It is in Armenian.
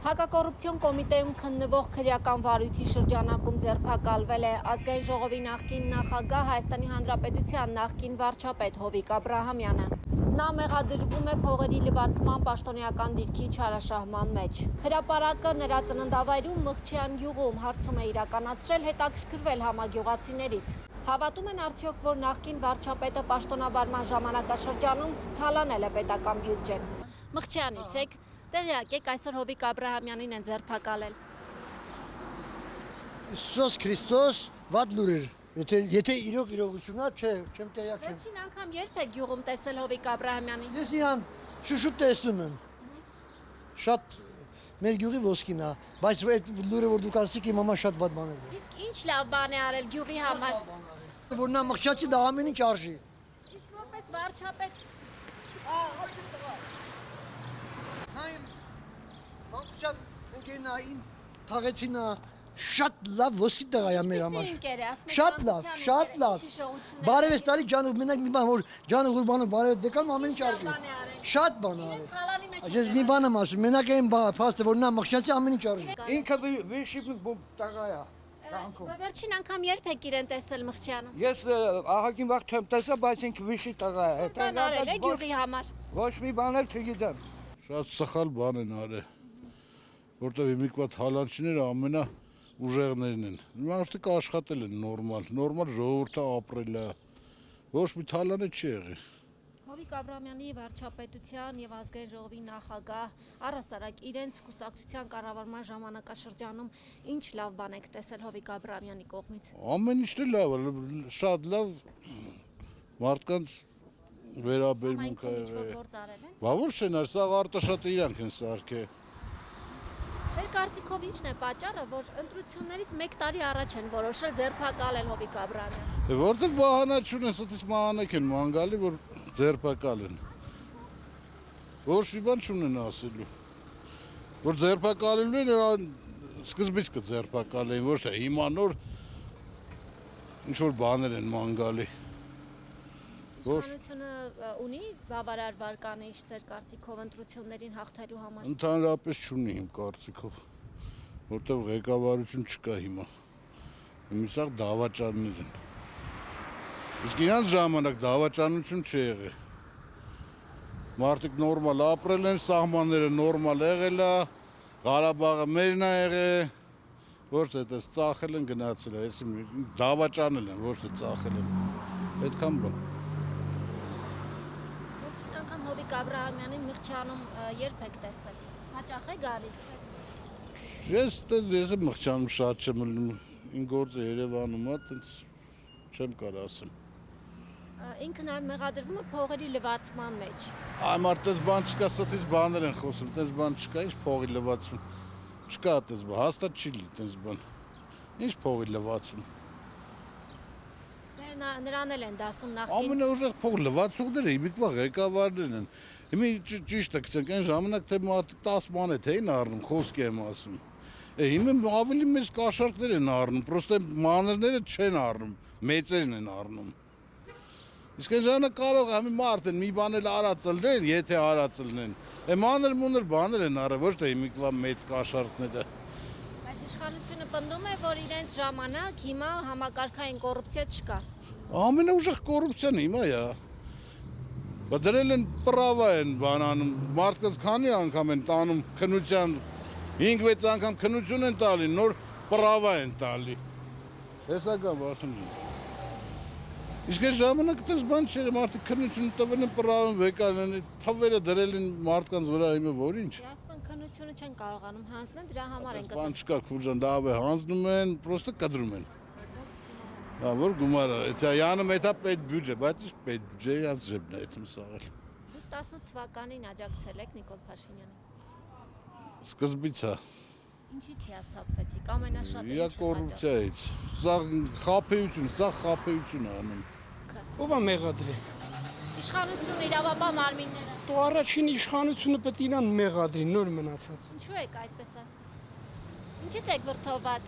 Հակակոռուպցիոն կոմիտեում քննվող քրեական վարույթի շրջանակում ձերբակալվել է ազգային ժողովի նախկին նախագահ, Հայաստանի Հանրապետության նախկին վարչապետ Հովիկ Աբրահամյանը։ Նա մեղադրվում է փողերի լվացման պաշտոնեական դիրքի չարաշահման մեջ։ Հրապարակը նրա ծննդավայրում Մղջյան գյուղում հարցում է իրականացրել հետաքրքրվել համագյուղացիներից։ Հավատում են արդյոք, որ նախկին վարչապետը պաշտոնավարման ժամանակաշրջանում թալանել է պետական բյուջեն։ Մղջյանից եք, տեղյակ եք, այսօր Հովիկ Աբրահամյանին են ձերբակալել։ Հիսուս Քրիստոս վատ լուրեր։ Եթե իրողությունն է, չէ, չեմ տեղյակ չեմ։ Վերջին անգամ երբ եք գյուղում տեսել Հովիկ Աբրահամյանին։ Ես իրան շուշուտ տեսնում եմ։ Շատ մեր գյուղի ոսկին է, բայց այդ լուրը որ դուք ասիք իմ համար շատ վատ բան է։ Իսկ ինչ լավ բան է արել գյուղի համար։ Որ նա մղջացի դա ամեն ինչ արժի։ Իսկ որպես վարչապետ Նայեմ մանկության ընկերնային թաղեցինա շատ լավ ոսկի տղա է մեր համար։ Շատ լավ։ Բարև ես տարի ջանուղ, մենակ մի բան որ ջանուղ բանը բարև դեկան ամեն ինչ արժի։ Շատ բան արել։ Ես մի բան եմ ասում, մենակ այն փաստը որ նա մղջացի ամեն ինչ արժի։ Ինքը վիշիպ տղա է։ Վերջին անգամ երբ եք իրեն տեսել Մղջյանում։ Ես ահագին վաղ չեմ տեսա, բայց ինքը վիշիպ տղա է։ Բան արել է գյուղի համար։ Ոչ մի բան էլ չգիտեմ։ Շատ սխալ բան են արել, որտեղ իմիկվա թալանչիները ամենաուժեղներն են։ Մարդիկ աշխատել են նորմալ ժողովուրդը ապրել է, ոչ մի թալանը չի եղել։ Հովիկ Աբրահամյանի վարչապետության եւ ազգային ժողովի նախագահ առհասարակ իրենց կուսակցության կառավարման ժամանակաշրջանում ինչ լավ բան եք տեսել Հովիկ Աբրահամյանի կողմից։ Ամեն ինչն է լավ, շատ լավ մարդկանց վերաբերմունք է եղել։ Բա ոչ չեն, սա արտաշատը իրանք են սարքել։ Ձեր կարծիքով ինչն է պատճառը, որ ընտրություններից 1 տարի առաջ են որոշել ձերբակալել Հովիկ Աբրահամյանին։ Որտեղ բահանա չունեն, ստից մանեկ են մանգալի, որ ձերբակալեն։ Ոչ մի բան չունեն ասելու։ Որ ձերբակալելու են, սկզբից կձերբակալեն, ոչ թե հիմա նոր ինչ-որ բաներ են մանգալի։ Իշխանությունը ունի բավարար վարկանիշ ձեր կարծիքով ընտրություններին հաղթելու համար։ Ընդհանրապես չունի իմ կարծիքով, որտեղ ղեկավարություն չկա հիմա։ Միսակ դավաճաններ են։ Իսկ իրանց ժամանակ դավաճանություն չի եղել։ Մարդիկ նորմալ ապրել են, սահմանները նորմալ եղել է, Ղարաբաղը մերն է եղել, ոչ թե այդպես ծախել են գնացել է, դավաճանել են, ոչ թե ծախել են։ Այդքան բան։ Հովիկ Աբրահամյանին Մղջյանում երբ եք տեսել։ Հաճախ է գալիս։ Ես Մղջյանում շատ չեմ ելնում, իմ գործը Երևանում է, տենց չեմ կարող ասեմ։ Ինքը նաև մեղադրվում է փողերի լվացման մեջ։ Այ մարդ տես բան չկա, ստից բաներ են խոսում, տես բան չկա, ինչ փողի լվացում։ Չկա տես բան, հաստատ չի լինի տես բան։ Ինչ փողի լվացում։ Նրան էլ են դասում նախկին։ Ամենաուժեղ փող լվացողները իմիկվա ղեկավարներն են։ Հիմա ճիշտ է գցենք, այն ժամանակ թե մարդիկ 10 մանեթ էին առնում, խոսքի եմ ասում։ Հիմա ավելի մեծ կաշառքներ են առնում, պրոստը մանրները չեն առնում, մեծերն են առնում։ Իսկ այն ժամանակ կարող է մարդ են մի բան էլ արածելներ, եթե արածելնեն։ Մանր բաներ են առել, ոչ թե իմիկվա մեծ կաշառքները։ Բայց իշխանությունը պնդում է, որ իրենց ժամանակ հիմա համակարգային կոռուպցիա չկա։ Ամենաուժեղ կոռուպցիան հիմա է։ Բա դրել են պրավա են բանանում, մարդկանց քանի անգամ են տանում քննության, 5-6 անգամ քննություն են տալի, նոր պրավա են տալի։ Հեսա կա բացում։ Իսկ այս ժամանակ այդպես բան չէր, մարդիկ քննություն տվել են պրավան վեկան են, թվերը դրել են մարդկանց վրա հիմա որ ինչ։ Ասում են քննությունը չեն կարողանում հանձնել, դրա համար են կտրում։ Բան չկա քուրջան, դա ավե հանձնում են, պրոստը կտրում են։ Որ գումարը, յանը մեթա պետ բյուջե, բայց ինչ պետ բյուջե, իրանց ժեբն է այդում սաղել։ Դուք 18 թվականին աջակցել եք Նիկոլ Փաշինյանին։ Սկզբից է։ Ինչից հիասթափվեցիք, ամենաշատը Իրա կոռուպցիայից, սա խաբեություն է անում։ Ով է մեղադրի։ Իշխանությունը, իրավապահ մարմինները։ Դու առաջին իշխանությունը պետք է իրան մեղադրի, նոր մնացած։ Ինչու եք այդպես ասում։ Ինչից եք վրդովված։